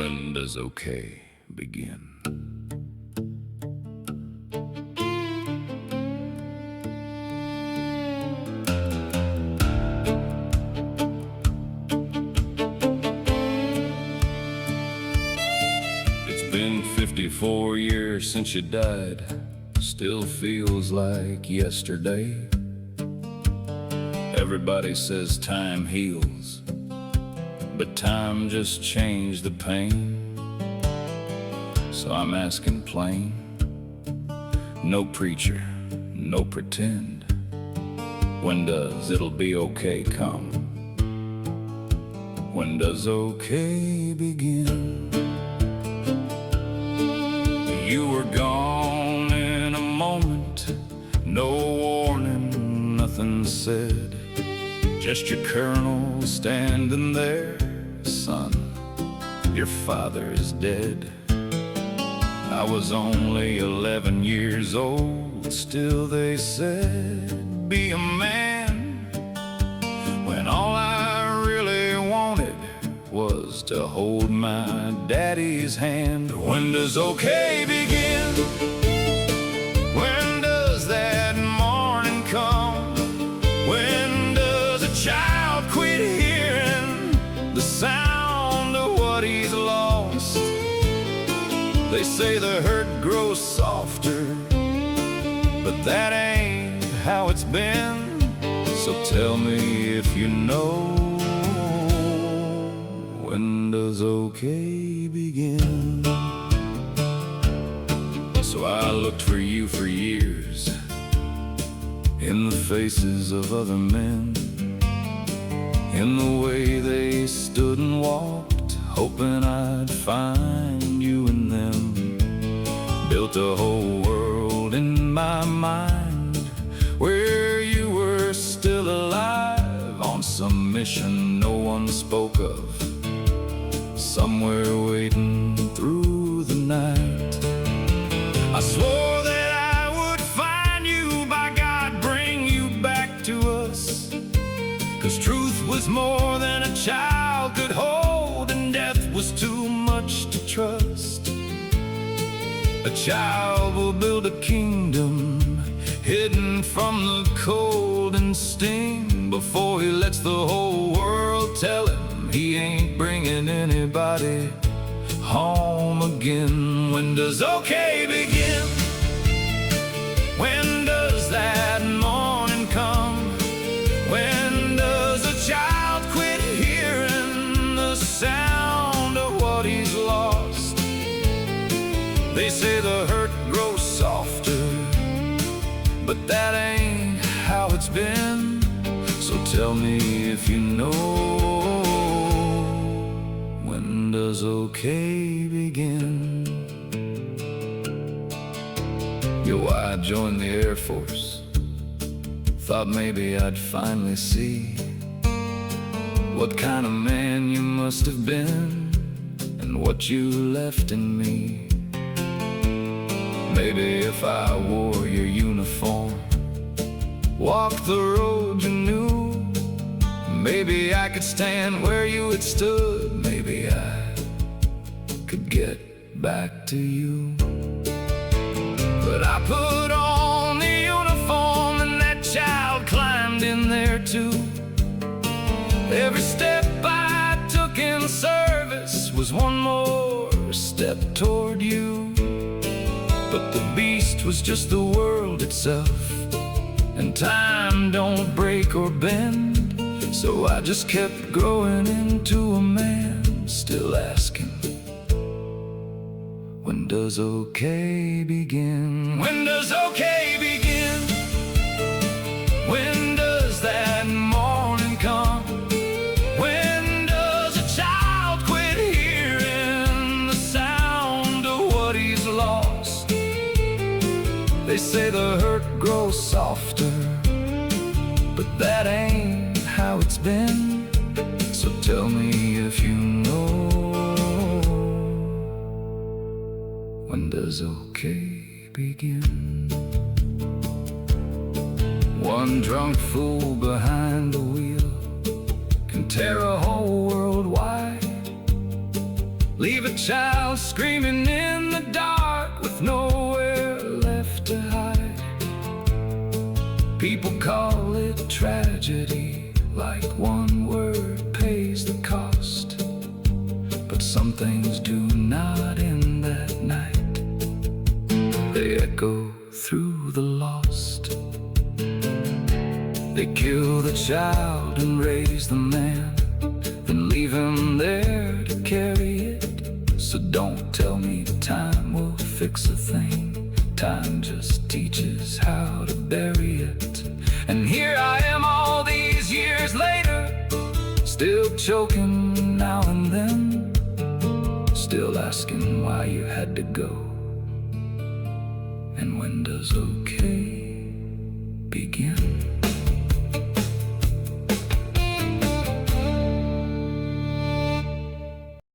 When does okay begin? It's been 54 years since you died. Still feels like yesterday. Everybody says time heals, but time just changed the pain. So I'm asking plain, no preacher, no pretend. When does it'll be okay come? When does okay begin? You were gone in a moment, no warning, nothing said. Just your colonel standing there. Son, your father is dead. I was only 11 years old, still they said, be a man. When all I really wanted was to hold my daddy's hand. When does okay begin? When does that morning come? When does a child quit hearing the sound of what he's lost? They say the hurt grows softer, but that ain't how it's been. So tell me if you know, when does okay begin? So I looked for you for years, in the faces of other men, in the way they stood and walked, hoping I'd find you in them. Built a whole world in my mind, where you were still alive, on some mission no one spoke of, somewhere waiting through the night. I swore that I would find you, by God, bring you back to us, 'cause truth was more than a child could hold, and death was too much to trust. A child will build a kingdom, hidden from the cold and sting, before he lets the whole world tell him he ain't bringing anybody home again. When does okay begin? When does that morning come? When does a child quit hearing the sound of what he's lost? They say the hurt grows softer, but that ain't how it's been. So tell me if you know, when does okay begin? Yo, I joined the Air Force, thought maybe I'd finally see what kind of man you must have been, and what you left in me. Maybe if I wore your uniform, walked the road you knew, maybe I could stand where you had stood. Maybe I could get back to you. But I put on the uniform, and that child climbed in there too. Every step I took in service was one more step toward you. But the beast was just the world itself, and time don't break or bend. So I just kept growing into a man, still asking, when does okay begin? When does okay begin? When does that morning come? When does a child quit hearing the sound of what he's lost? They say the hurt grows softer, but that ain't how it's been. So tell me if you know, when does okay begin? One drunk fool behind the wheel can tear a whole world wide. Leave a child screaming in the dark with nowhere left to hide. People call it tragedy, like one word pays the cost. But some things do not end that night. They echo through the lost. They kill the child and raise the man, then leave him there to carry it. So don't tell me time will fix a thing. Time just teaches how to bury it. And here I am all these years later, still choking now and then, still asking why you had to go. And when does okay begin?